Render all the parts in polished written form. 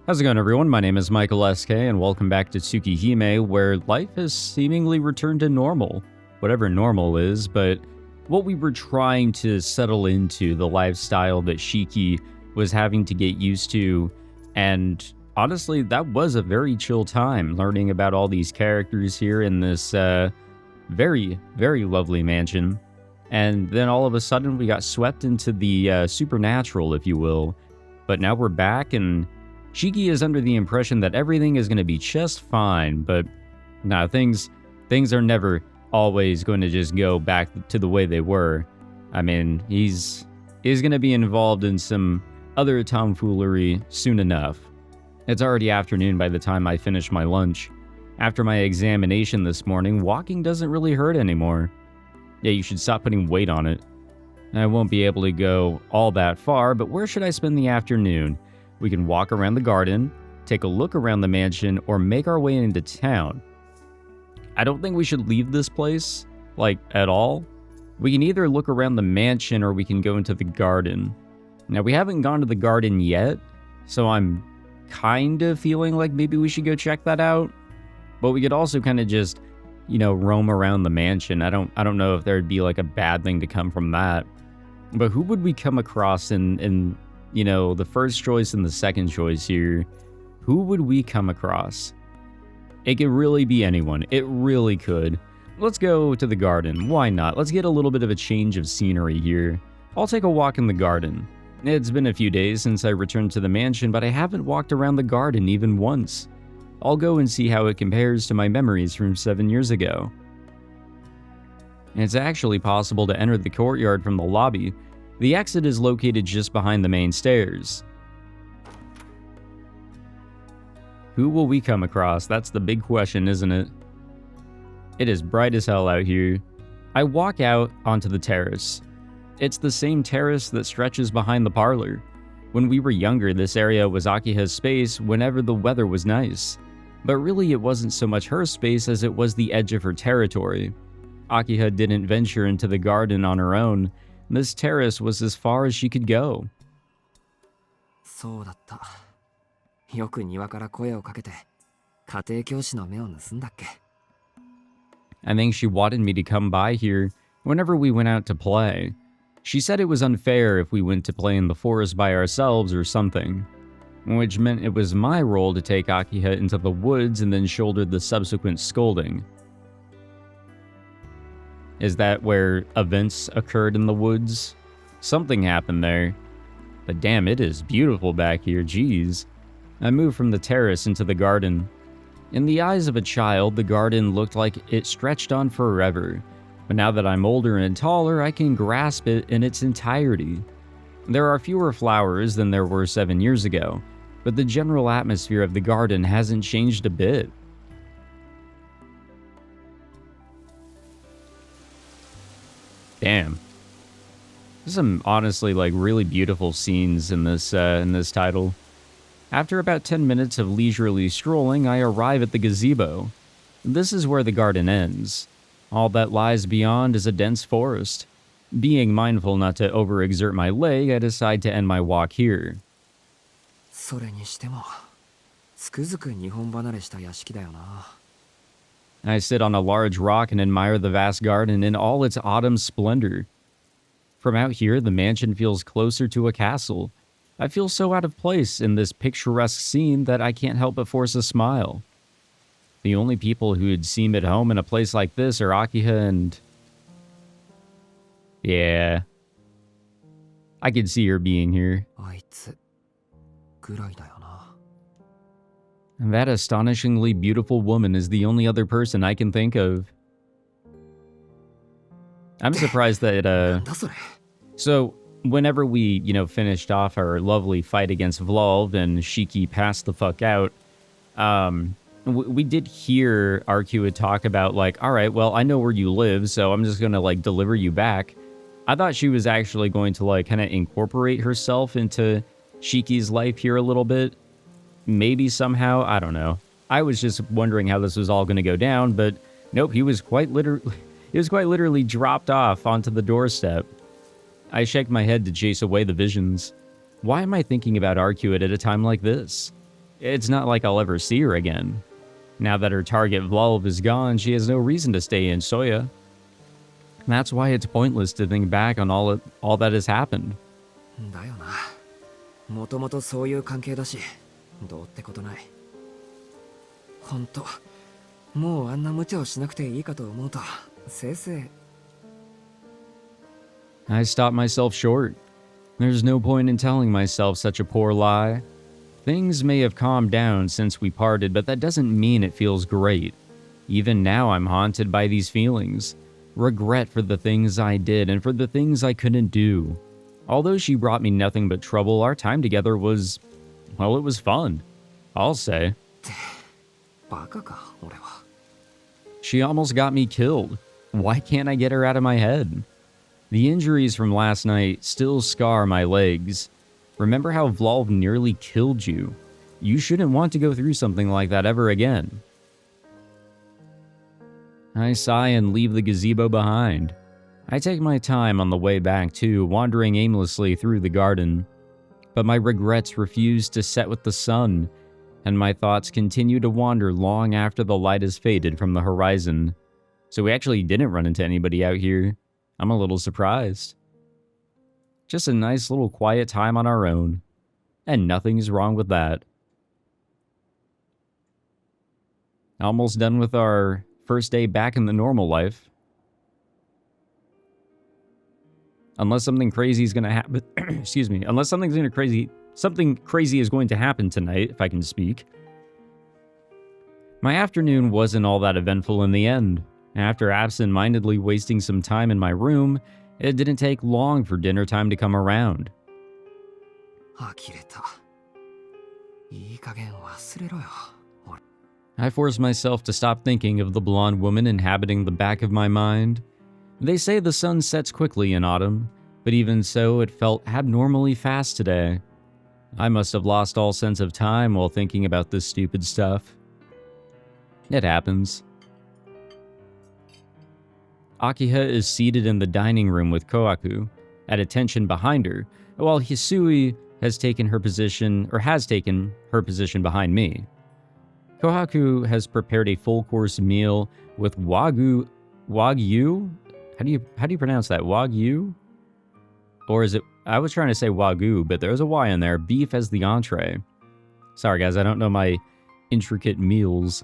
How's it going, everyone? My name is Michael SK, and welcome back to TSUKIHIME, where life has seemingly returned to normal. Whatever normal is, but what we were trying to settle into, the lifestyle that Shiki was having to get used to, and honestly, that was a very chill time, learning about all these characters here in this very, very lovely mansion. And then all of a sudden, we got swept into the supernatural, if you will. But now we're back, and Shiki is under the impression that everything is going to be just fine, but nah, things are never always going to just go back to the way they were. I mean, he's going to be involved in some other tomfoolery soon enough. It's already afternoon by the time I finish my lunch. After my examination this morning, walking doesn't really hurt anymore. Yeah, you should stop putting weight on it. I won't be able to go all that far, but where should I spend the afternoon? We can walk around the garden, take a look around the mansion, or make our way into town. I don't think we should leave this place, like, at all. We can either look around the mansion or we can go into the garden. Now, we haven't gone to the garden yet, so I'm kind of feeling like maybe we should go check that out. But we could also kind of just, roam around the mansion. I don't know if there'd be like a bad thing to come from that. But who would we come across in the first choice and the second choice here? Who would we come across? It could really be anyone. It really could. Let's go to the garden. Why not? Let's get a little bit of a change of scenery here. I'll take a walk in the garden. It's been a few days since I returned to the mansion, but I haven't walked around the garden even once. I'll go and see how it compares to my memories from 7 years ago. It's actually possible to enter the courtyard from the lobby. The exit is located just behind the main stairs. Who will we come across? That's the big question, isn't it? It is bright as hell out here. I walk out onto the terrace. It's the same terrace that stretches behind the parlor. When we were younger, this area was Akiha's space whenever the weather was nice. But really, it wasn't so much her space as it was the edge of her territory. Akiha didn't venture into the garden on her own. This terrace was as far as she could go. I think she wanted me to come by here whenever we went out to play. She said it was unfair if we went to play in the forest by ourselves or something, which meant it was my role to take Akiha into the woods and then shoulder the subsequent scolding. Is that where events occurred in the woods? Something happened there. But damn, it is beautiful back here, jeez. I moved from the terrace into the garden. In the eyes of a child, the garden looked like it stretched on forever. But now that I'm older and taller, I can grasp it in its entirety. There are fewer flowers than there were 7 years ago, but the general atmosphere of the garden hasn't changed a bit. Damn. There's some honestly really beautiful scenes in this title. After about 10 minutes of leisurely strolling, I arrive at the gazebo. This is where the garden ends. All that lies beyond is a dense forest. Being mindful not to overexert my leg, I decide to end my walk here. I sit on a large rock and admire the vast garden in all its autumn splendor. From out here, the mansion feels closer to a castle. I feel so out of place in this picturesque scene that I can't help but force a smile. The only people who'd seem at home in a place like this are Akiha and... yeah. I could see her being here. And that astonishingly beautiful woman is the only other person I can think of. I'm surprised that, So, whenever we, finished off our lovely fight against Vlolv and Shiki passed the fuck out, we did hear Akiha talk about, alright, well, I know where you live, so I'm just gonna, deliver you back. I thought she was actually going to, kind of incorporate herself into Shiki's life here a little bit. Maybe somehow, I don't know. I was just wondering how this was all going to go down, but nope, he was quite literally dropped off onto the doorstep. I shake my head to chase away the visions. Why am I thinking about Akiha at a time like this? It's not like I'll ever see her again. Now that her target Vlolv is gone, she has no reason to stay in Soya. That's why it's pointless to think back on all that has happened. だよな。もともとそういう関係だし、どうってことない。ほんと、もうあんな無茶をしなくていいかと思うと、せいぜい。I stopped myself short. There's no point in telling myself such a poor lie. Things may have calmed down since we parted, but that doesn't mean it feels great. Even now I'm haunted by these feelings. Regret for the things I did and for the things I couldn't do. Although she brought me nothing but trouble, our time together was, well, it was fun. I'll say. バカか、俺は。She almost got me killed. Why can't I get her out of my head? The injuries from last night still scar my legs. Remember how Vlolv nearly killed you. You shouldn't want to go through something like that ever again. I sigh and leave the gazebo behind. I take my time on the way back too, wandering aimlessly through the garden. But my regrets refuse to set with the sun, and my thoughts continue to wander long after the light has faded from the horizon. So we actually didn't run into anybody out here. I'm a little surprised. Just a nice little quiet time on our own. And nothing's wrong with that. Almost done with our first day back in the normal life. Unless something crazy is going to happen. Excuse me. Unless something crazy is going to happen tonight, if I can speak. My afternoon wasn't all that eventful in the end. After absent-mindedly wasting some time in my room, it didn't take long for dinner time to come around. 呆れた。いい加減忘れろよ。I forced myself to stop thinking of the blonde woman inhabiting the back of my mind. They say the sun sets quickly in autumn, but even so, it felt abnormally fast today. I must have lost all sense of time while thinking about this stupid stuff. It happens. Akiha is seated in the dining room with Kohaku, at attention behind her, while Hisui has taken her position behind me. Kohaku has prepared a full-course meal with wagyu? How do you pronounce that? Wagyu? Or is it, I was trying to say wagyu, but there's a Y in there, beef as the entree. Sorry guys, I don't know my intricate meals.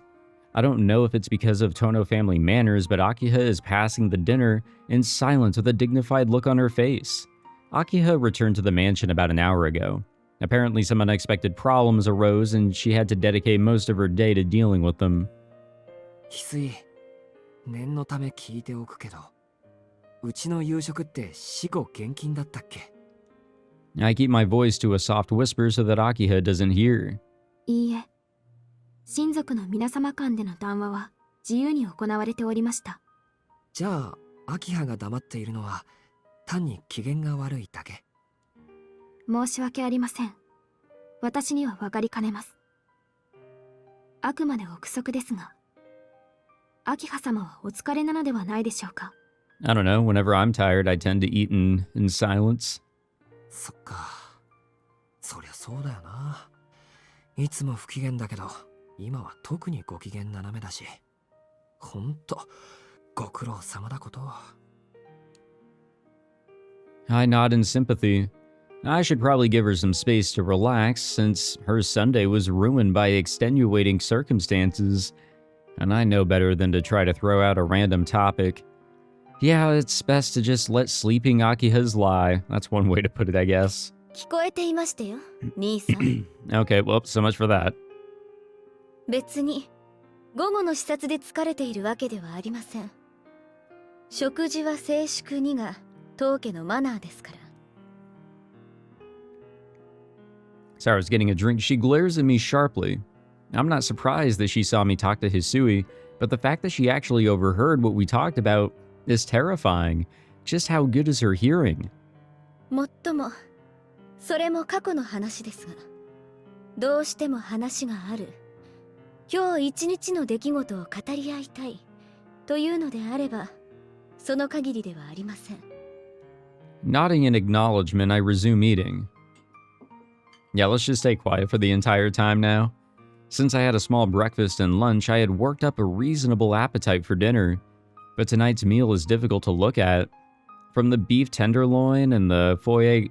I don't know if it's because of Tohno family manners, but Akiha is passing the dinner in silence with a dignified look on her face. Akiha returned to the mansion about an hour ago. Apparently some unexpected problems arose and she had to dedicate most of her day to dealing with them. 翡翠、念のため聞いておくけど、うちの夕食って死後現金だったっけ? I keep my voice to a soft whisper so that Akiha doesn't hear. いいえ、親族の皆様間での談話は自由に行われておりました。じゃあ、アキハが黙っているのは単に機嫌が悪いだけ。申し訳ありません。私には分かりかねます。あくまで憶測ですが、アキハ様はお疲れなのではないでしょうか。I don't know, whenever I'm tired, I tend to eat in silence. そっか。そりゃそうだよな。いつも不機嫌だけど、今は特にご機嫌斜めだし。ほんと、ご苦労様だこと。I nod in sympathy. I should probably give her some space to relax, since her Sunday was ruined by extenuating circumstances, and I know better than to try to throw out a random topic. Yeah, it's best to just let sleeping Akiha's lie. That's one way to put it, I guess. 聞こえていましたよ、兄さん。Okay, well, so much for that. 別に午後の視察で疲れているわけではありません。食事は静粛にが当家のマナーですから。Sarah's getting a drink. She glares at me sharply. I'm not surprised that she saw me talk to Hisui, but the fact that she actually overheard what we talked about is terrifying. Just how good is her hearing? もっとも、それも過去の話ですが、どうしても話がある。今日一日の出来事を語り合いたいというのであれば、その限りではありません。Nodding in acknowledgement, I resume eating. Yeah, let's just stay quiet for the entire time now. Since I had a small breakfast and lunch, I had worked up a reasonable appetite for dinner, but tonight's meal is difficult to look at. From the beef tenderloin and the foie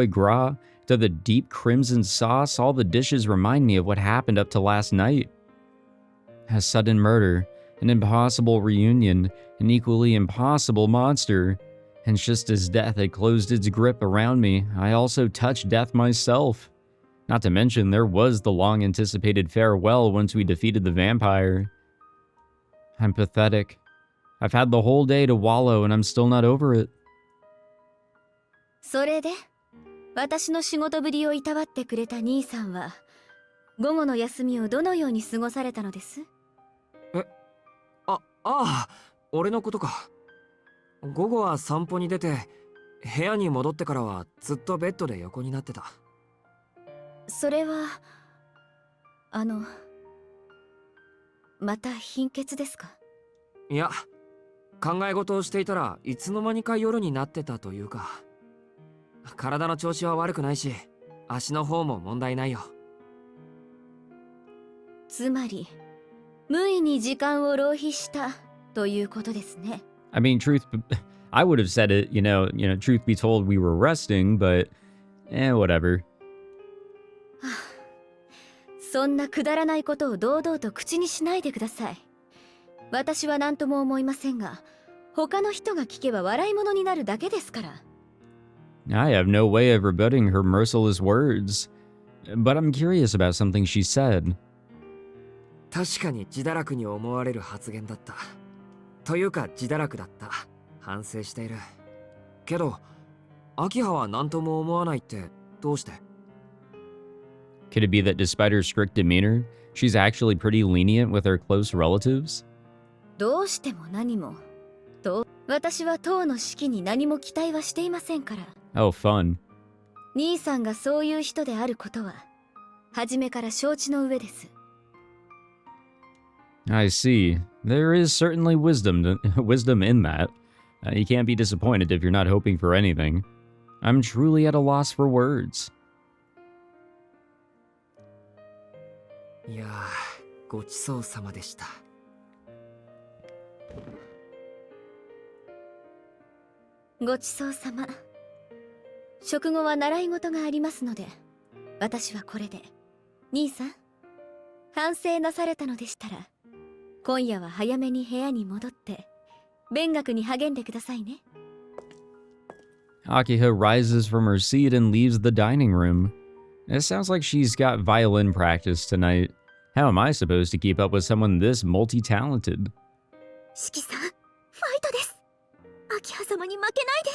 gras, to the deep crimson sauce, all the dishes remind me of what happened up to last night. A sudden murder, an impossible reunion, an equally impossible monster. And just as death had closed its grip around me, I also touched death myself. Not to mention, there was the long-anticipated farewell once we defeated the vampire. I'm pathetic. I've had the whole day to wallow and I'm still not over it. それで、私の仕事ぶりをいたわってくれた兄さんは、午後の休みをどのように過ごされたのです？俺のことか。午後は散歩に出て、部屋に戻ってからはずっとベッドで横になってた。それは、また貧血ですか？いや、考え事をしていたらいつの間にか夜になってたというか。体の調子は悪くないし、足の方も問題ないよ。つまり、無意に時間を浪費したということですね。I mean, I would have said it, truth be told, we were resting, but, whatever. そんなくだらないことを堂々と口にしないでください。私は何とも思いませんが、他の人が聞けば笑い物になるだけですから。I have no way of rebutting her merciless words, but I'm curious about something she said. 確かに自堕落に思われる発言だった。というか自堕落だった。反省している。けど、秋葉は何とも思わないってどうして？ Could it be that despite her strict demeanor, she's actually pretty lenient with her close relatives? どうしても何も。私は当の式に何も期待はしていませんから。Oh, fun. 兄さんがそういう人であることは、初めから承知の上です。I see. There is certainly wisdom in that. You can't be disappointed if you're not hoping for anything. I'm truly at a loss for words. いやー、ごちそうさまでした。ごちそうさま。食後は習い事がありますので、私はこれで。兄さん、反省なされたのでしたら、今夜は早めに部屋に戻って、勉学に励んでくださいね。Akiha rises from her seat and leaves the dining room. It sounds like she's got violin practice tonight. How am I supposed to keep up with someone this multi-talented? 四季さん、ファイトです。秋葉様に負けないで。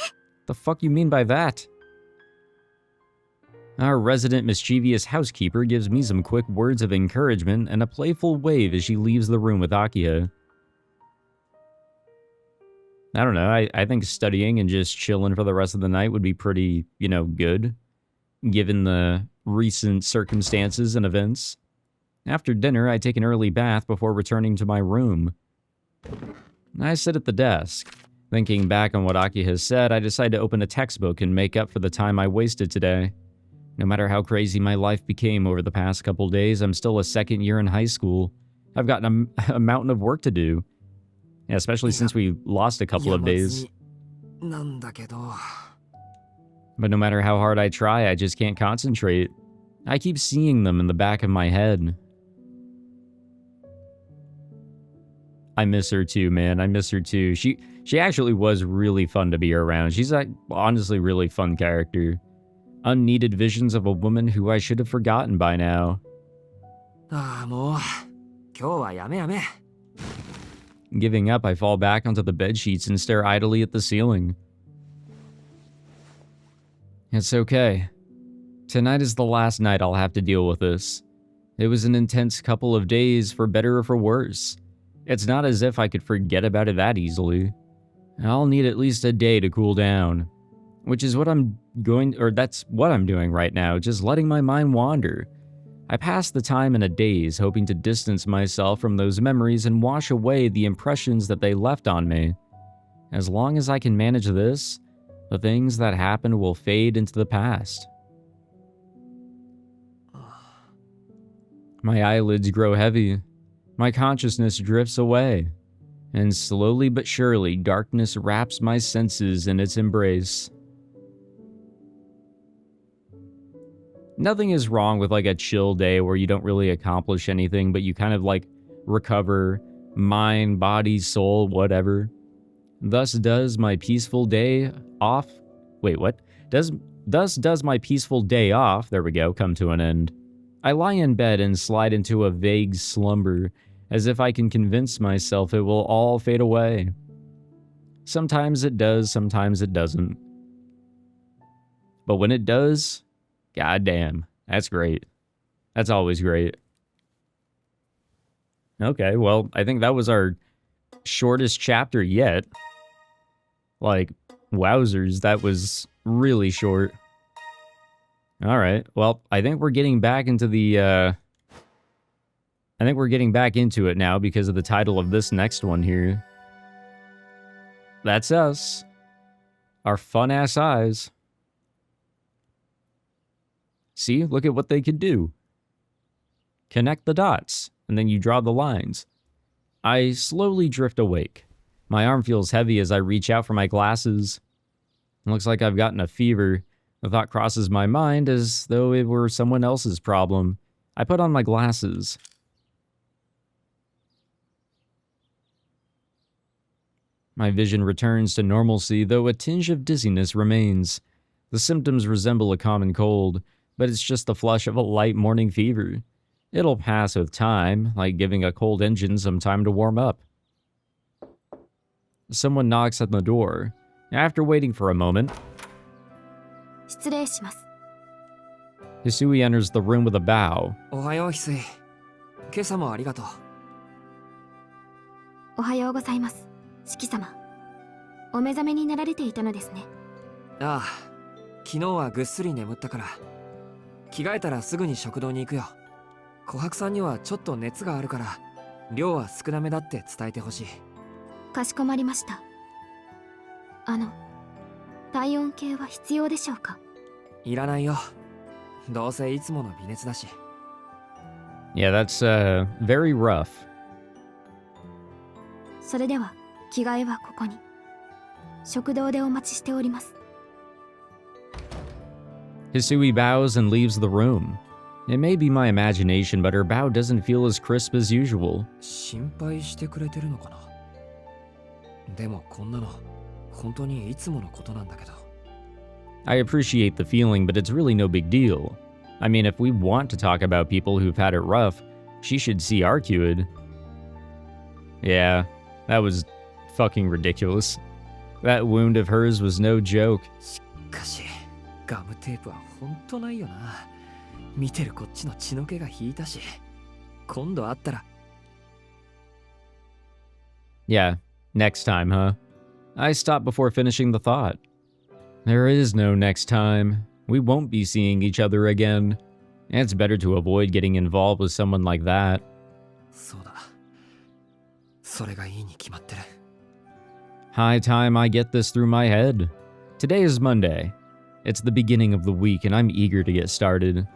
The fuck you mean by that? Our resident mischievous housekeeper gives me some quick words of encouragement and a playful wave as she leaves the room with Akiha. I don't know, I think studying and just chilling for the rest of the night would be pretty, good, given the recent circumstances and events. After dinner, I take an early bath before returning to my room. I sit at the desk. Thinking back on what Akiha said, I decide to open a textbook and make up for the time I wasted today. No matter how crazy my life became over the past couple days, I'm still a second year in high school. I've got a mountain of work to do. Yeah, especially since we lost a couple of days. But no matter how hard I try, I just can't concentrate. I keep seeing them in the back of my head. I miss her too, man. I miss her too. She actually was really fun to be around. She's honestly really fun character. Unneeded visions of a woman who I should have forgotten by now. Giving up, I fall back onto the bedsheets and stare idly at the ceiling. It's okay. Tonight is the last night I'll have to deal with this. It was an intense couple of days, for better or for worse. It's not as if I could forget about it that easily. I'll need at least a day to cool down. Which is what that's what I'm doing right now, just letting my mind wander. I pass the time in a daze, hoping to distance myself from those memories and wash away the impressions that they left on me. As long as I can manage this, the things that happened will fade into the past. My eyelids grow heavy. My consciousness drifts away. And slowly but surely, darkness wraps my senses in its embrace. Nothing is wrong with like a chill day where you don't really accomplish anything, but you kind of like recover mind, body, soul, whatever. Thus does my peaceful day off. Wait, what? Thus does my peaceful day off, there we go, come to an end. I lie in bed and slide into a vague slumber, as if I can convince myself it will all fade away. Sometimes it does, sometimes it doesn't. But when it does, goddamn, that's great. That's always great. Okay, well, I think that was our shortest chapter yet. Like, wowzers, that was really short. Alright, well, I think we're getting back into the, I think we're getting back into it now because of the title of this next one here. That's us. Our fun-ass eyes. See, look at what they could do. Connect the dots, and then you draw the lines. I slowly drift awake. My arm feels heavy as I reach out for my glasses. It looks like I've gotten a fever. The thought crosses my mind as though it were someone else's problem. I put on my glasses. My vision returns to normalcy, though a tinge of dizziness remains. The symptoms resemble a common cold, but it's just the flush of a light morning fever. It'll pass with time, like giving a cold engine some time to warm up. Someone knocks at the door. After waiting for a moment, 失礼します。 Hisui enters the room with a bow. おはよう、翡翠。今朝もありがとう。おはようございます、四季様。お目覚めになられていたのですね。ああ、昨日はぐっすり眠ったから。着替えたらすぐに食堂に行くよ。琥珀さんにはちょっと熱があるから、量は少なめだって伝えてほしい。かしこまりました。体温計は必要でしょうか？いらないよ。どうせいつもの微熱だし。Yeah, that's, very rough. それでは、着替えはここに。食堂でお待ちしております。Hisui bows and leaves the room. It may be my imagination, but her bow doesn't feel as crisp as usual. 心配してくれてるのかな。でもこんなの本当にいつものことなんだけど。I appreciate the feeling, but it's really no big deal. I mean, if we want to talk about people who've had it rough, she should see Arcuid. Yeah, that was fucking ridiculous. That wound of hers was no joke. しかし、ガムテープは本当ないよな。見てるこっちの血の気が引いたし。今度会ったら。Yeah, next time, huh? I stopped before finishing the thought. There is no next time. We won't be seeing each other again. It's better to avoid getting involved with someone like that. そうだ。それがいいに決まってる。High time I get this through my head. Today is Monday. It's the beginning of the week and I'm eager to get started.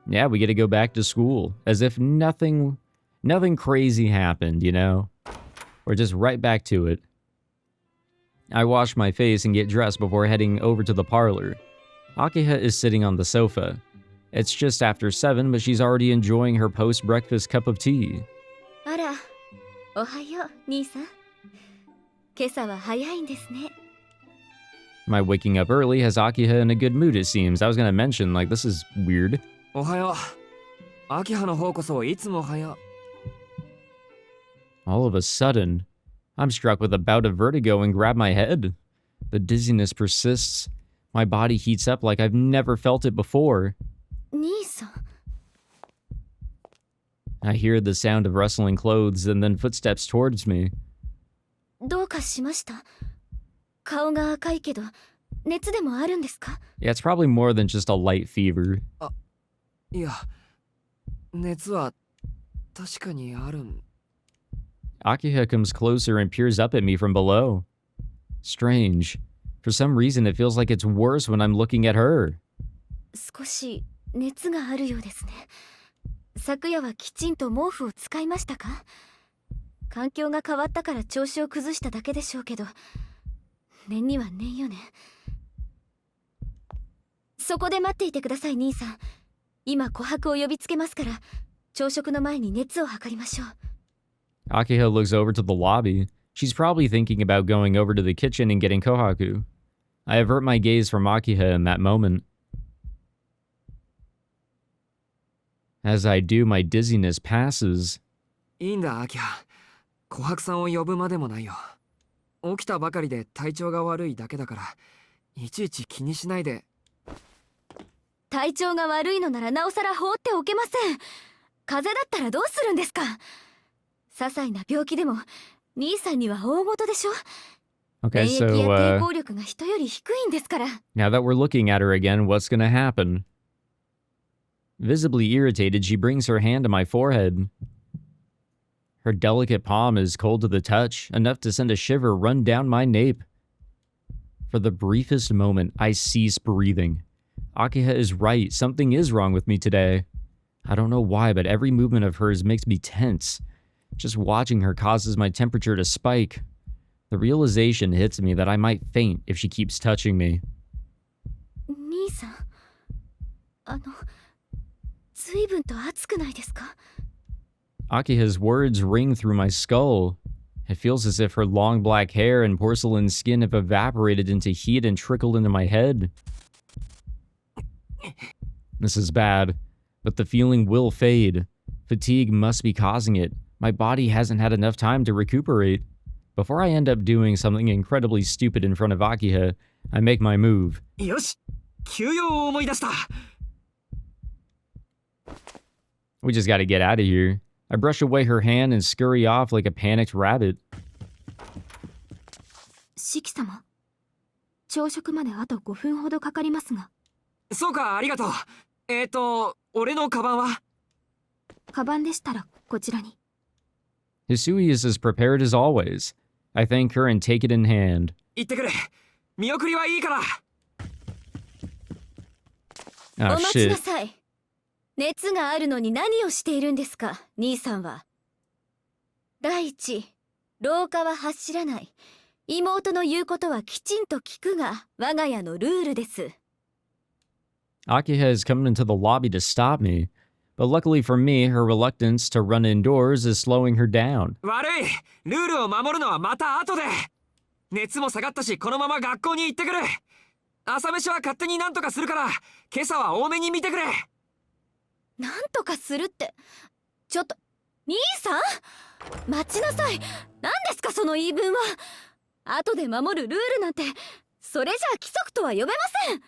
Yeah, we get to go back to school, as if nothing crazy happened, you know? We're just right back to it. I wash my face and get dressed before heading over to the parlor. Akiha is sitting on the sofa. It's just after 7, but she's already enjoying her post-breakfast cup of tea. あら、おはよう、兄さん。今朝は早いんですね。 My waking up early has Akiha in a good mood, it seems. I was gonna mention, like, this is weird. おはよう。秋葉の方こそいつもおはよう。 All of a sudden, I'm struck with a bout of vertigo and grab my head. The dizziness persists. My body heats up like I've never felt it before. 兄さん。 I hear the sound of rustling clothes and then footsteps towards me. どうかしました？顔が赤いけど、熱でもあるんですか？ Yeah, it's probably more than just a light fever. いや、熱は確かにあるん。 Akiha comes closer and peers up at me from below. Strange. For some reason, it feels like it's worse when I'm looking at her. 少し熱があるようですね。昨夜はきちんと毛布を使いましたか？環境が変わったから調子を崩しただけでしょうけど、念には念よね。そこで待っていてください、兄さん。今琥珀を呼びつけますから、朝食の前に熱を測りましょう。Akiha looks over to the lobby. She's probably thinking about going over to the kitchen and getting kohaku. I avert my gaze from Akiha in that moment. As I do, my dizziness passes. いいんだ、アキハ。琥珀さんを呼ぶまでもないよ。起きたばかりで体調が悪いだけだから、いちいち気にしないで。体調が悪いのならなおさら放っておけません。風邪だったらどうするんですか？些細な病気でも兄さんには大事でしょ。 Okay, 免疫や so 抵抗力が人より低いんですから。now that we're looking at her again, what's gonna happen? Visibly irritated, she brings her hand to my forehead. Her delicate palm is cold to the touch, enough to send a shiver run down my nape. For the briefest moment, I cease breathing. Akiha is right. Something is wrong with me today. I don't know why, but every movement of hers makes me tense. Just watching her causes my temperature to spike. The realization hits me that I might faint if she keeps touching me. 兄さん、随分と暑くないですか？ Akiha's words ring through my skull. It feels as if her long black hair and porcelain skin have evaporated into heat and trickled into my head. This is bad, but the feeling will fade. Fatigue must be causing it. My body hasn't had enough time to recuperate. Before I end up doing something incredibly stupid in front of Akiha, I make my move. よし、休養を思い出した。We just gotta get out of here. I brush away her hand and scurry off like a panicked rabbit. シキ様、朝食まであと5分ほどかかりますが。そうか、ありがとう。俺のカバンは？カバンでしたらこちらに。Hisui is as prepared as always. I thank her and take it in hand. 行ってくれ。見送りはいいから。Oh お待ちな shit. さい。熱があるのに何をしているんですか、兄さんは。第一、廊下は走らない。妹の言うことはきちんと聞くが我が家のルールです。Akiha is coming into the lobby to stop me, but luckily for me, her reluctance to run indoors is slowing her down. 悪い。ルールを守るのはまた後で。熱も下がったし、このまま学校に行ってくる。朝飯は勝手になんとかするから、今朝は多めに見てくれ。なんとかするって。ちょっと、兄さん？待ちなさい。何ですかその言い分は。後で守るルールなんて、それじゃあ規則とは呼べません。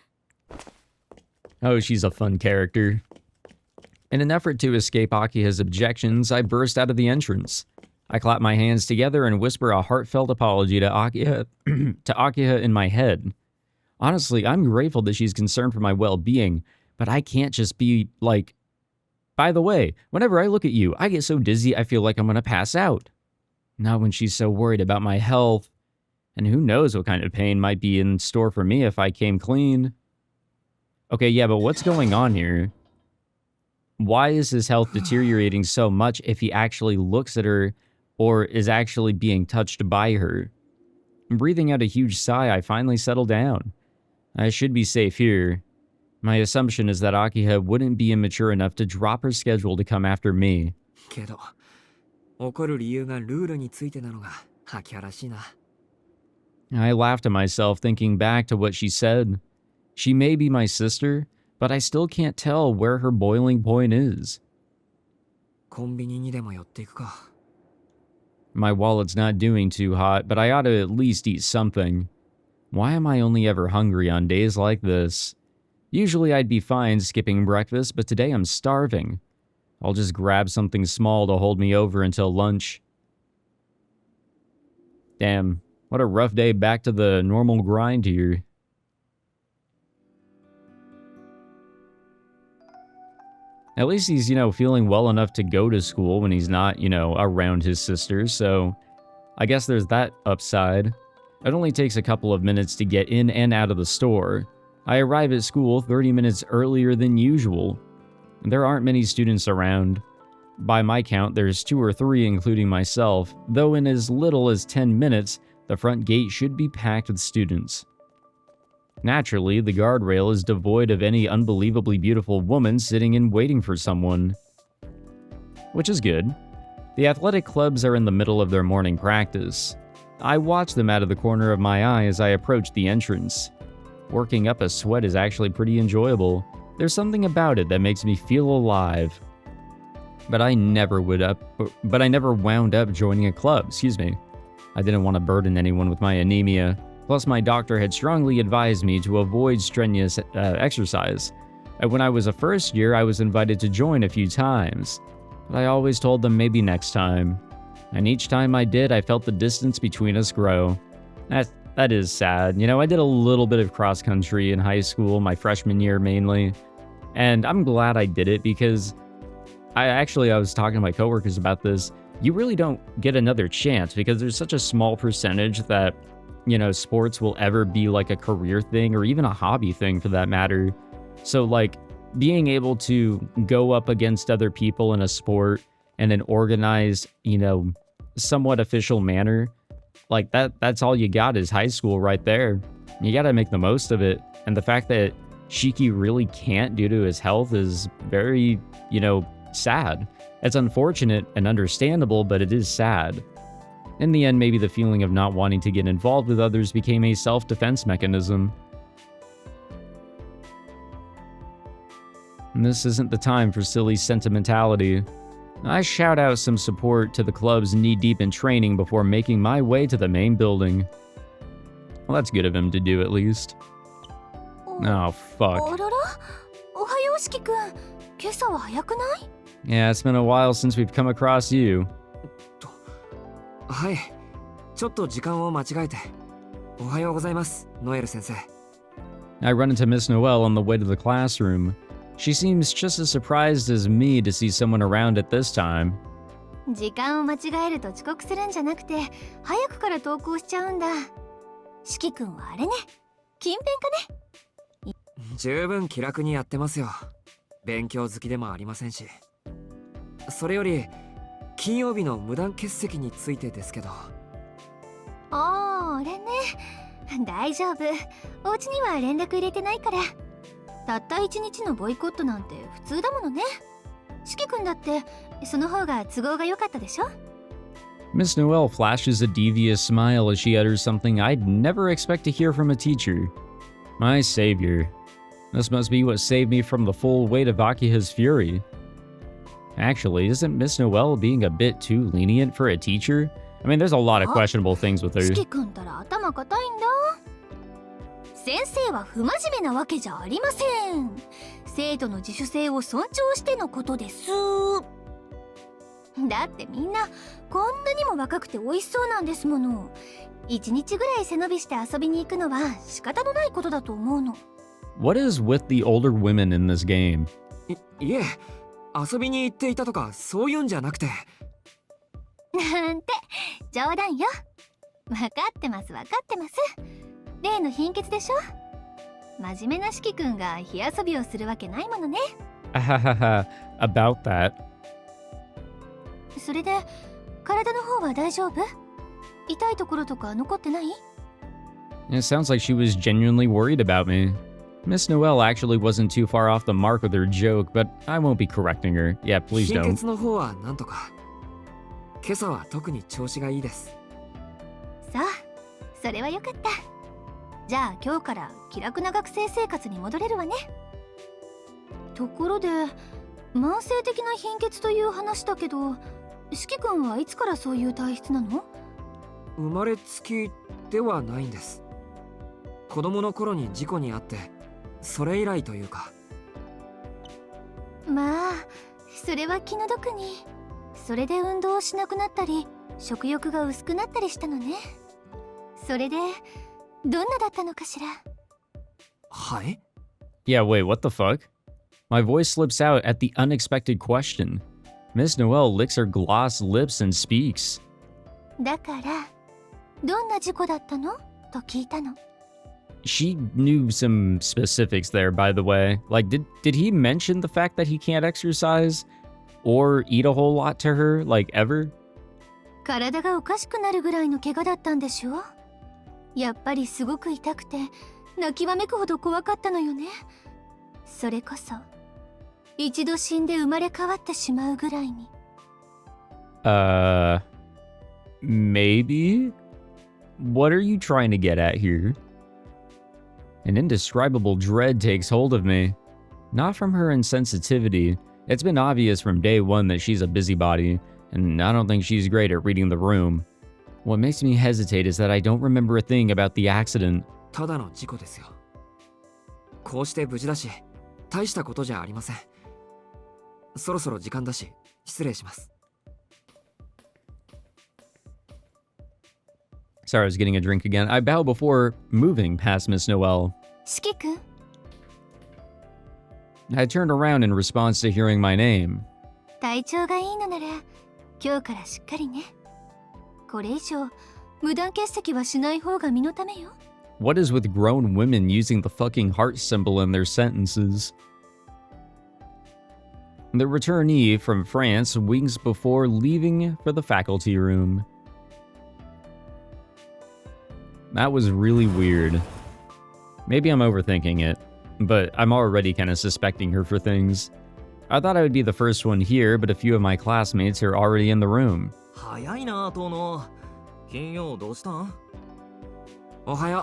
Oh, she's a fun character. In an effort to escape Akiha's objections, I burst out of the entrance. I clap my hands together and whisper a heartfelt apology to Akiha, to Akiha in my head. Honestly, I'm grateful that she's concerned for my well-being, but I can't just be like... By the way, whenever I look at you, I get so dizzy I feel like I'm gonna pass out. Not when she's so worried about my health. And who knows what kind of pain might be in store for me if I came clean. Okay, yeah, but what's going on here? Why is his health deteriorating so much if he actually looks at her or is actually being touched by her? Breathing out a huge sigh, I finally settle down. I should be safe here. My assumption is that Akiha wouldn't be immature enough to drop her schedule to come after me. けど、怒る理由がルールについてなのが、秋葉らしいな。I laughed to myself thinking back to what she said. She may be my sister, but I still can't tell where her boiling point is. コンビニにでも寄っていくか。My wallet's not doing too hot, but I ought to at least eat something. Why am I only ever hungry on days like this? Usually I'd be fine skipping breakfast, but today I'm starving. I'll just grab something small to hold me over until lunch. Damn, what a rough day back to the normal grind here. At least he's, feeling well enough to go to school when he's not, around his sisters, so I guess there's that upside. It only takes a couple of minutes to get in and out of the store. I arrive at school 30 minutes earlier than usual. There aren't many students around. by my count, there's 2 or 3, including myself, though in as little as 10 minutes, the front gate should be packed with students. Naturally, the guardrail is devoid of any unbelievably beautiful woman sitting and waiting for someone. Which is good. The athletic clubs are in the middle of their morning practice. I watch them out of the corner of my eye as I approach the entrance. Working up a sweat is actually pretty enjoyable. There's something about it that makes me feel alive. But I never wound up joining a club, I didn't want to burden anyone with my anemia. Plus, my doctor had strongly advised me to avoid strenuous exercise. When I was a first year, I was invited to join a few times. But I always told them maybe next time. And each time I did, I felt the distance between us grow. That is sad. You know, I did a little bit of cross country in high school, my freshman year mainly. And I'm glad I did it because I was talking to my coworkers about this. You really don't get another chance because there's such a small percentage that, you know, sports will ever be like a career thing or even a hobby thing for that matter. So like being able to go up against other people in a sport in an organized, you know, somewhat official manner, like that's all you got is high school right there. You got to make the most of it. And the fact that Shiki really can't due to his health is very, you know, sad. It's unfortunate and understandable, but it is sad. In the end, maybe the feeling of not wanting to get involved with others became a self-defense mechanism. And this isn't the time for silly sentimentality. I shout out some support to the clubs knee-deep in training before making my way to the main building. Well, that's good of him to do at least. Oh, fuck. Yeah, it's been a while since we've come across you. はい、ちょっと時間を間違えて。おはようございます、ノエル先生。I run into Miss Noelle on the way to the classroom. She seems just as surprised as me to see someone around at this time. 時間を間違えると遅刻するんじゃなくて、早くから登校しちゃうんだ。四季君はあれね、勤勉かね。十分気楽にやってますよ。勉強好きでもありませんし。それより金曜日の無断欠席についてですけど。あれね、大丈夫。お家には連絡入れてないから。たった一日のボイコットなんて普通だものね。四季君だってその方が都合が良かったでしょ。Miss Noelle flashes a devious smile as she utters something I'd never expect to hear from a teacher. My savior. This must be what saved me from the full weight of Akiha's fury. Actually, isn't Miss Noelle being a bit too lenient for a teacher? I mean, there's a lot of questionable things with her. 四季君ったら頭固いんだ。先生は不真面目なわけじゃありません。生徒の自主性を尊重してのことです。だってみんなこんなにも若くて美味しそうなんですもの。一日ぐらい背伸びして遊びに行くのは仕方のないことだと思うの。What is with the older women in this game? いえ、遊びに行っていたとかそういうんじゃなくて。なんて冗談よ。分かってます。例の貧血でしょ。真面目な四季君が火遊びをするわけないものね。About that. それで体の方は大丈夫？痛いところとか残ってない？ It sounds like she was genuinely worried about me. Miss Noelle actually wasn't too far off the mark with her joke, but I won't be correcting her. Yeah, please 貧 don't. 血の方はなんとか。今朝は特に調子がいいです。さあ、それはよかった。じゃあ今日から気楽な学生生活に戻れるわね。ところで慢性的な貧血という話だけど、四季君はいつからそういう体質なの？生まれつきではないんです。子供の頃に事故に遭って、それ以来というか。まあ、それは気の毒に。それで運動をしなくなったり、食欲が薄くなったりしたのね。それでどんなだったのかしら。はい？ Yeah, wait, what the fuck? My voice slips out at the unexpected question. Miss Noelle licks her gloss lips and speaks. だからどんな事故だったのと聞いたの。She knew some specifics there, by the way. Like, did he mention the fact that he can't exercise? or eat a whole lot to her, like ever. 体がおかしくなるぐらいの怪我だったんでしょ。やっぱりすごく痛くて泣きわめくほど怖かったのよね。それこそ一度死んで生まれ変わってしまうぐらいに。Maybe? What are you trying to get at here? An indescribable dread takes hold of me. Not from her insensitivity. It's been obvious from day one that she's a busybody, and I don't think she's great at reading the room. What makes me hesitate is that I don't remember a thing about the accident. ただの事故ですよ。こうして無事だし、大したことじゃありません。そろそろ時間だし、失礼します。Sorry, I was getting a drink again. I bow before moving past Miss Noel. 四季君、 I turned around in response to hearing my name. 体調がいいのなら今日からしっかりね。これ以上無断欠席はしない方が身のためよ。What is with grown women using the fucking heart symbol in their sentences? The returnee from France winks before leaving for the faculty room. That was really weird. Maybe I'm overthinking it, but I'm already kind of suspecting her for things. I thought I would be the first one here, but a few of my classmates are already in the room. 早いな、トーノ。金曜どうしたん？おはよう。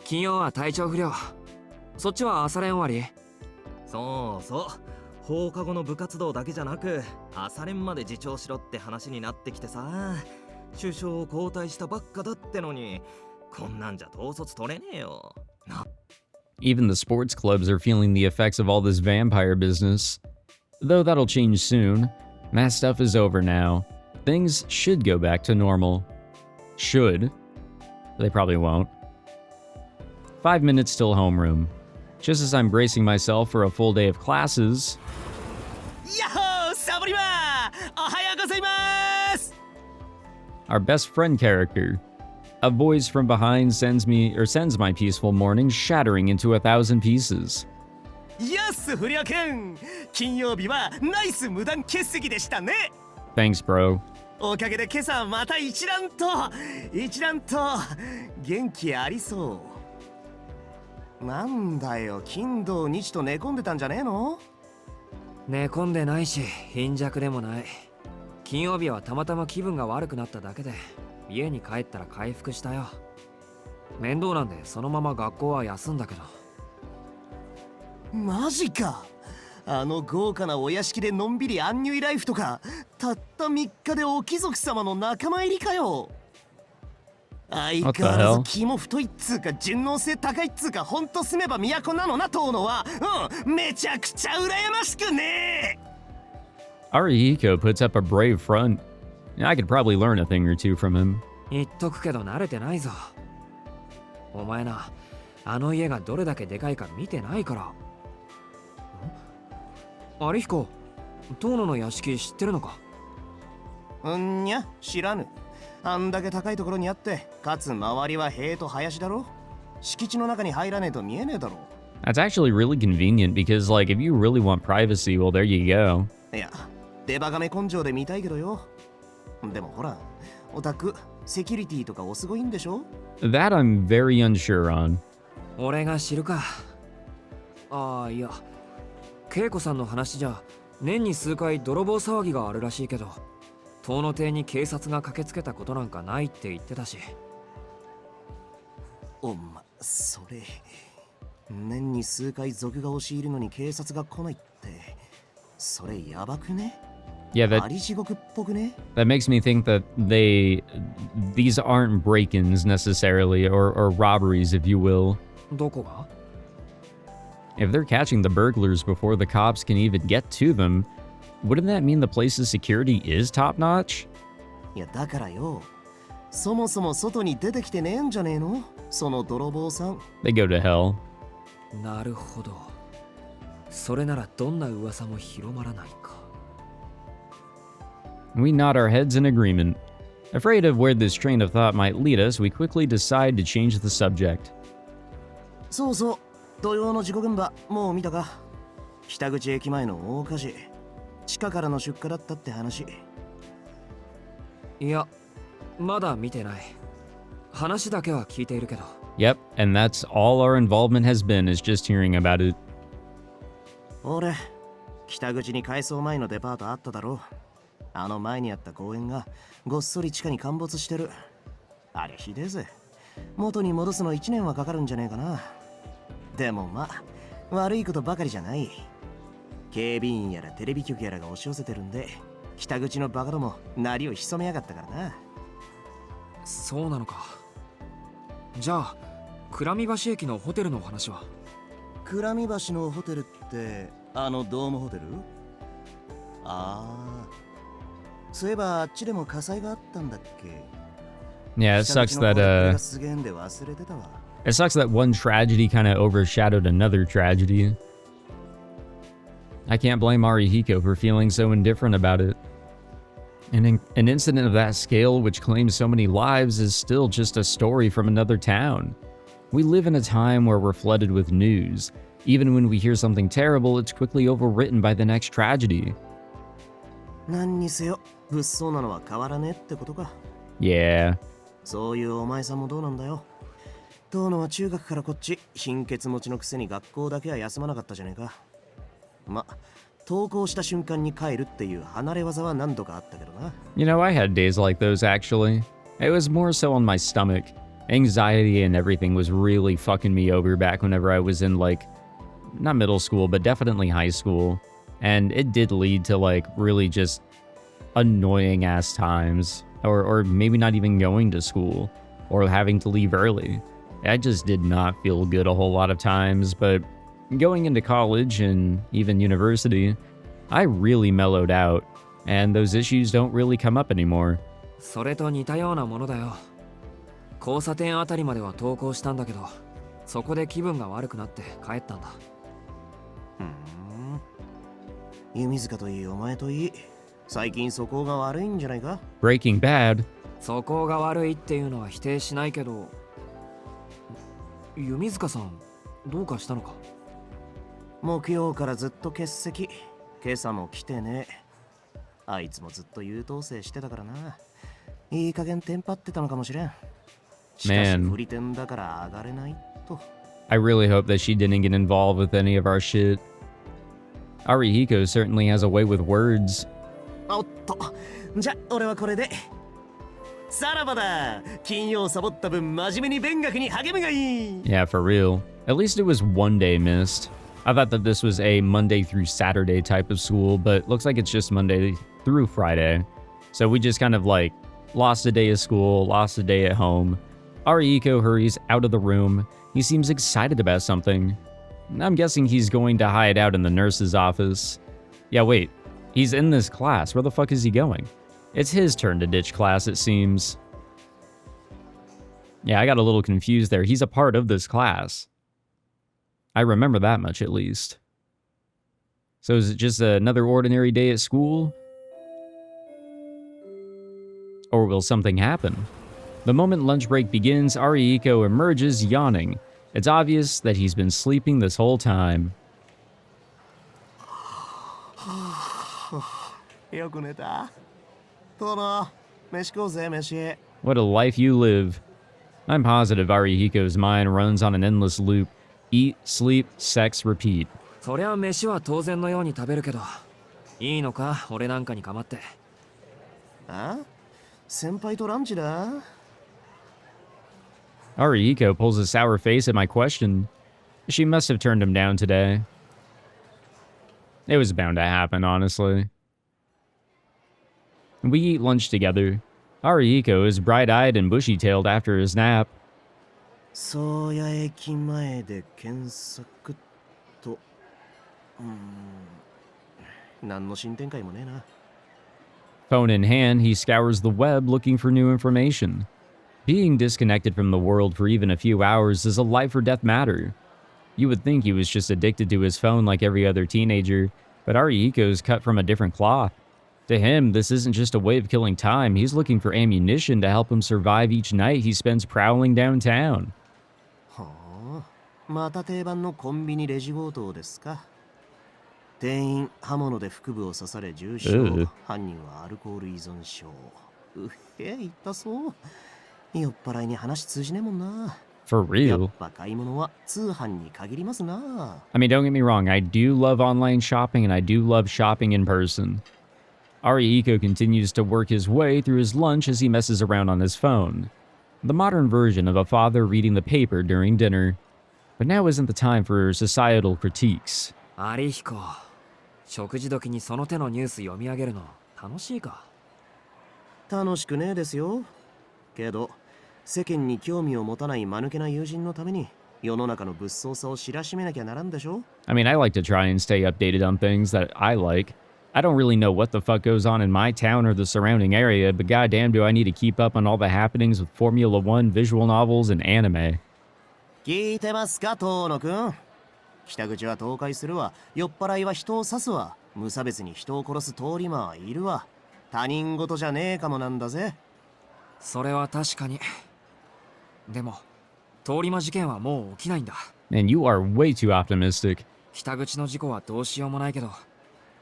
金曜は体調不良。そっちは朝練終わり？そうそう。放課後の部活動だけじゃなく、朝練まで自重しろって話になってきてさ。首相を交代したばっかだってのに、こんなんじゃ統率取れねえよ。Even the sports clubs are feeling the effects of all this vampire business. Though that'll change soon. That stuff is over now. Things should go back to normal. Should. They probably won't. 5 minutes till homeroom. Just as I'm bracing myself for a full day of classes... Yahoo! Saborima! Ohayou gozaimasu! Our best friend character. A voice from behind sends my peaceful morning shattering into 1,000 pieces. やっす、不良くん。金曜日はナイス無断欠席でしたね。Thanks, bro. おかげで今朝また一段と元気ありそう。なんだよ、金土日と寝込んでたんじゃねえの？寝込んでないし、貧弱でもない。金曜日はたまたま気分が悪くなっただけで、家に帰ったら回復したよ。面倒なんでそのまま学校は休んだけど。マジか。あの豪華なお屋敷でのんびりアンニュイライフとか、たった3日でお貴族様の仲間入りかよ。相変わらず気も太いっつうか順応性高いっつうか、ほんと住めば都なのな、遠野は。めちゃくちゃ羨ましくねえ。 Arihiko puts up a brave front. I could probably learn a thing or two from him. 言っとくけど慣れてないぞ。お前な、あの家がどれだけでかいか見てないから。アリヒコ、遠野の屋敷知ってるのか？いや、知らぬ。あんだけ高いところにあって、かつ周りは塀と林だろ。敷地の中に入らねえと見えねえだろ。That's actually really convenient because, like, if you really want privacy, well, there you go. いや、デバガメ根性で見たいけどよ。でもほら、オタク、セキュリティとかおすごいんでしょ？ That I'm very unsure on. 俺が知るか。いや、恵子さんの話じゃ年に数回泥棒騒ぎがあるらしいけど、遠野邸に警察が駆けつけたことなんかないって言ってたし。それ、年に数回賊が押し入るのに警察が来ないって、それやばくね？ Yeah, that makes me think that these aren't break-ins necessarily, or robberies, if you will. どこが？ If they're catching the burglars before the cops can even get to them, wouldn't that mean the place's security is top-notch? いや、だからよ、そもそも外に出てきてねえんじゃねえの？その泥棒さん。They go to hell. なるほど。それならどんな噂も広まらないか。We nod our heads in agreement. Afraid of where this train of thought might lead us, we quickly decide to change the subject. そうそう、土曜の事故現場、もう見たか？北口駅前の大火事。地下からの出火だったって話。いや、まだ見てない。話だけは聞いているけど。Yep, and that's all our involvement has been, is just hearing about it. 俺、北口に改装前のデパートあっただろう。あの前にあった公園がごっそり地下に陥没してる。あれひでえぜ。元に戻すの1年はかかるんじゃねえかな。でもまあ、悪いことばかりじゃない。警備員やらテレビ局やらが押し寄せてるんで、北口のバカども鳴りを潜めやがったからな。そうなのか。じゃあ倉見橋駅のホテルのお話は？倉見橋のホテルってあのドームホテル？ああ、そういえばあっちでも火災があったんだっけ？ Yeah, it sucks that it sucks that one tragedy kind of overshadowed another tragedy. I can't blame Arihiko for feeling so indifferent about it. An incident of that scale, which claims so many lives, is still just a story from another town. We live in a time where we're flooded with news. Even when we hear something terrible, it's quickly overwritten by the next tragedy. 何にせよ、物騒なのは変わらねえってことか。Yeah. そういうお前さんもどうなんだよ。遠野は中学からこっち貧血持ちのくせに学校だけは休まなかったじゃねえか。ま、登校した瞬間に帰るっていう離れ技は何度かあったけどな。You know, I had days like those actually. It was more so on my stomach. Anxiety and everything was really fucking me over back whenever I was in like, not middle school, but definitely high school. And it did lead to like really just annoying ass times. Or maybe not even going to school. Or having to leave early. I just did not feel good a whole lot of times, but going into college and even university, I really mellowed out, and those issues don't really come up anymore. それと似たようなものだよ。交差点あたりまでは登校したんだけど、そこで気分が悪くなって帰ったんだ。弓塚といいお前といい、最近素行が悪いんじゃないか？ Breaking Bad. 素行が悪いっていうのは否定しないけど、弓塚さんどうかしたのか？木曜からずっと欠席。今朝も来てね。あいつもずっと優等生してたからな。いい加減テンパってたのかもしれん。しかし振り点だから上がれないと。I really hope that she didn't get involved with any of our shit. Arihiko certainly has a way with words. おっと、じゃ俺はこれで。さらばだ。金曜サボった分真面目に勉学に励むがいい。Yeah, for real. At least it was one day missed. I thought that this was a Monday through Saturday type of school, but looks like it's just Monday through Friday. So we just kind of like lost a day of school, lost a day at home. Arihiko hurries out of the room. He seems excited about something. I'm guessing he's going to hide out in the nurse's office. Yeah, wait. He's in this class. Where the fuck is he going? It's his turn to ditch class, it seems. Yeah, I got a little confused there. He's a part of this class. I remember that much, at least. So is it just another ordinary day at school? Or will something happen? The moment lunch break begins, Arihiko emerges yawning. It's obvious that he's been sleeping this whole time. よく寝た？トノ、飯食おうぜ、飯。 What a life you live. I'm positive Arihiko's mind runs on an endless loop. Eat, sleep, sex, repeat. そりゃ飯は当然のように食べるけど、いいのか、俺なんかに構って。あ？先輩とランチだ？ Arihiko pulls a sour face at my question. She must have turned him down today. It was bound to happen, honestly. We eat lunch together. Arihiko is bright-eyed and bushy-tailed after his nap. そうや駅前で検索と。何の進展会もねえな。 Phone in hand, he scours the web looking for new information. Being disconnected from the world for even a few hours is a life-or-death matter. You would think he was just addicted to his phone like every other teenager, but Arihiko's cut from a different cloth. To him, this isn't just a way of killing time, he's looking for ammunition to help him survive each night he spends prowling downtown. はあ、また定番のコンビニレジ強盗ですか。店員刃物で腹部を刺され重傷。犯人はアルコール依存症。うっへえ、痛そう。酔っ払いに話通じねえもんな。For real. やっぱ買い物は通販に限りますな。I mean, don't get me wrong, I do love online shopping and I do love shopping in person. Arihiko continues to work his way through his lunch as he messes around on his phone. The modern version of a father reading the paper during dinner. But now isn't the time for societal critiques. アリヒコ、食事時にその手のニュース読み上げるの楽しいか？楽しくねえですよ。けど世間に興味を持たない間抜けな友人のために世の中の物騒さを知らしめなきゃならんでしょ。 I mean, I like to try and stay updated on things that I like. I don't really know what the fuck goes on in my town or the surrounding area, but goddamn do I need to keep up on all the happenings with Formula One, visual novels, and anime. 聞いてますか、遠野くん。北口は倒壊するわ。酔っ払いは人を刺すわ。無差別に人を殺す通り魔はいるわ。他人事じゃねえかもなんだぜ。それは確かに。でも、通り魔事件はもう起きないんだ。Man, you are way too optimistic. 北口の事故はどうしようもないけど、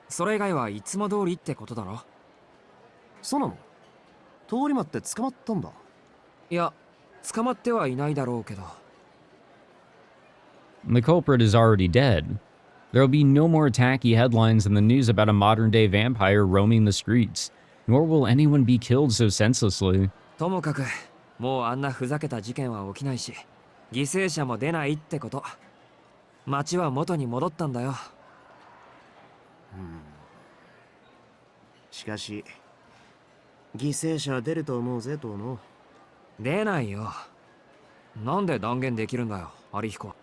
それ以外はいつも通りってことだろ。そうなの？通り魔って捕まったんだ。いや、捕まってはいないだろうけど。The culprit is already dead. There will be no more tacky headlines in the news about a modern-day vampire roaming the streets, nor will anyone be killed so senselessly. ともかく、もうあんなふざけた事件は起きないし、犠牲者も出ないってこと。街は元に戻ったんだよ。しかし犠牲者は出ると思うぜ、遠野。出ないよ。なんで断言できるんだよ、アリヒコ。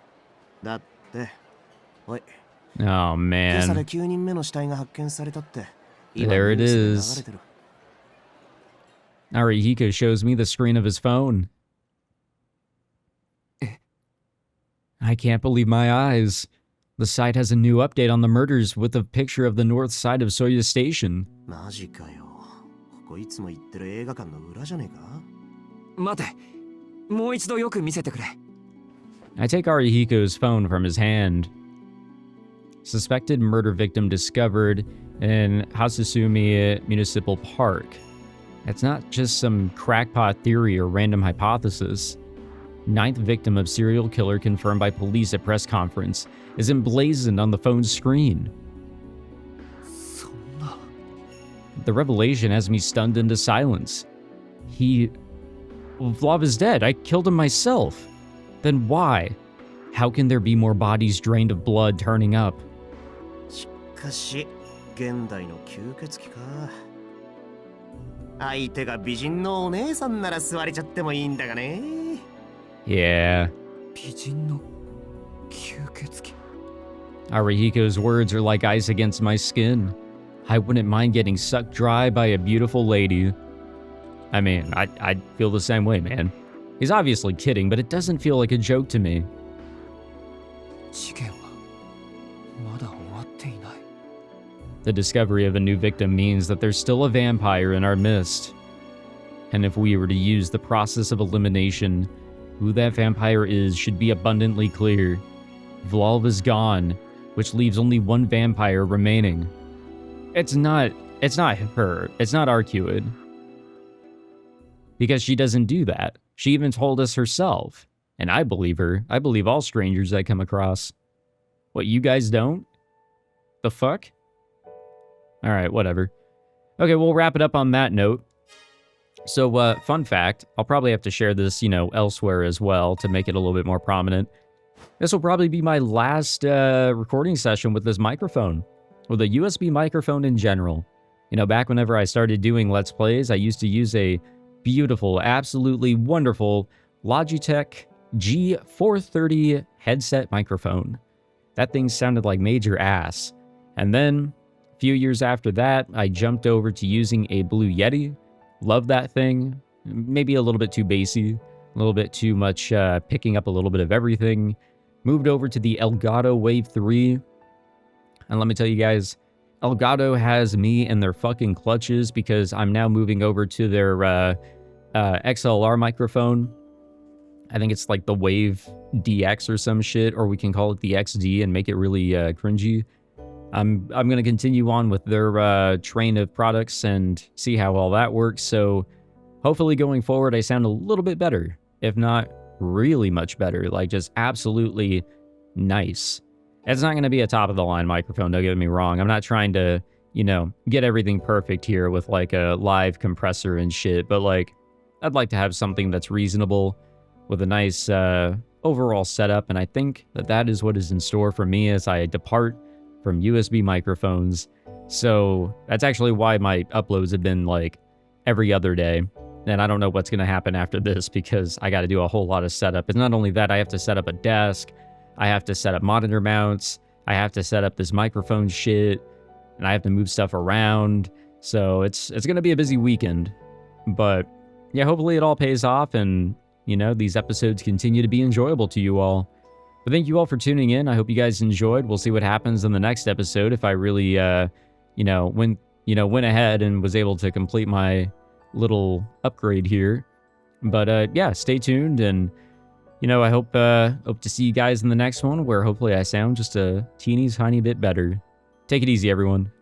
だっておい、 Oh 今朝で man. 9人目の死体が発見されたって。 There it ニュースで is. 流れてる。 Arihiko shows me the screen of his phone. I can't believe my eyes. The site has a new update on the murders with a picture of the north side of Soya Station. マジかよ。ここいつも行ってる映画館の裏じゃねえか。待て、もう一度よく見せてくれ。I take Arihiko's phone from his hand. Suspected murder victim discovered in Hasusumi Municipal Park. It's not just some crackpot theory or random hypothesis. Ninth victim of serial killer confirmed by police at press conference is emblazoned on the phone's screen. そんな。The revelation has me stunned into silence. Vlav is dead. I killed him myself. Then why? How can there be more bodies drained of blood turning up? しかし現代の吸血鬼か。相手が美人のお姉さんなら座れちゃってもいいんだがね。 Yeah. 美人の吸血鬼。Arihiko's words are like ice against my skin. I wouldn't mind getting sucked dry by a beautiful lady. I mean, I'd feel the same way, man. He's obviously kidding, but it doesn't feel like a joke to me. 事件はまだ終わっていない。 The discovery of a new victim means that there's still a vampire in our midst. And if we were to use the process of elimination, who that vampire is should be abundantly clear. Vlav is gone, which leaves only one vampire remaining. It's not her. It's not Arcuid. Because she doesn't do that. She even told us herself. And I believe her. I believe all strangers I come across. What, you guys don't? The fuck? Alright, whatever. Okay, we'll wrap it up on that note. So, fun fact, I'll probably have to share this, elsewhere as well to make it a little bit more prominent. This will probably be my last recording session with this microphone. With a USB microphone in general. Back whenever I started doing Let's Plays, I used to use a beautiful, absolutely wonderful Logitech G430 headset microphone. That thing sounded like major ass. And then, a few years after that, I jumped over to using a Blue Yeti. Love that thing. Maybe a little bit too bassy, a little bit too much picking up a little bit of everything. Moved over to the Elgato Wave 3. And let me tell you guys, Elgato has me in their fucking clutches because I'm now moving over to their XLR microphone. I think it's like the Wave DX or some shit, or we can call it the XD and make it really cringy. I'm going to continue on with their train of products and see how all that works. So hopefully going forward, I sound a little bit better, if not really much better, like just absolutely nice. It's not going to be a top of the line microphone, don't get me wrong. I'm not trying to, you know, get everything perfect here with like a live compressor and shit, but like I'd like to have something that's reasonable with a nice overall setup, and I think that that is what is in store for me as I depart from USB microphones. So that's actually why my uploads have been like every other day. And I don't know what's going to happen after this because I got to do a whole lot of setup. It's not only that, I have to set up a desk, I have to set up monitor mounts, I have to set up this microphone shit, and I have to move stuff around. So it's going to be a busy weekend. But yeah, hopefully it all pays off and, you know, these episodes continue to be enjoyable to you all. But thank you all for tuning in. I hope you guys enjoyed. We'll see what happens in the next episode if I really, went ahead and was able to complete my little upgrade here. But yeah, stay tuned, and I hope to see you guys in the next one, where hopefully I sound just a teeny tiny bit better. Take it easy, everyone.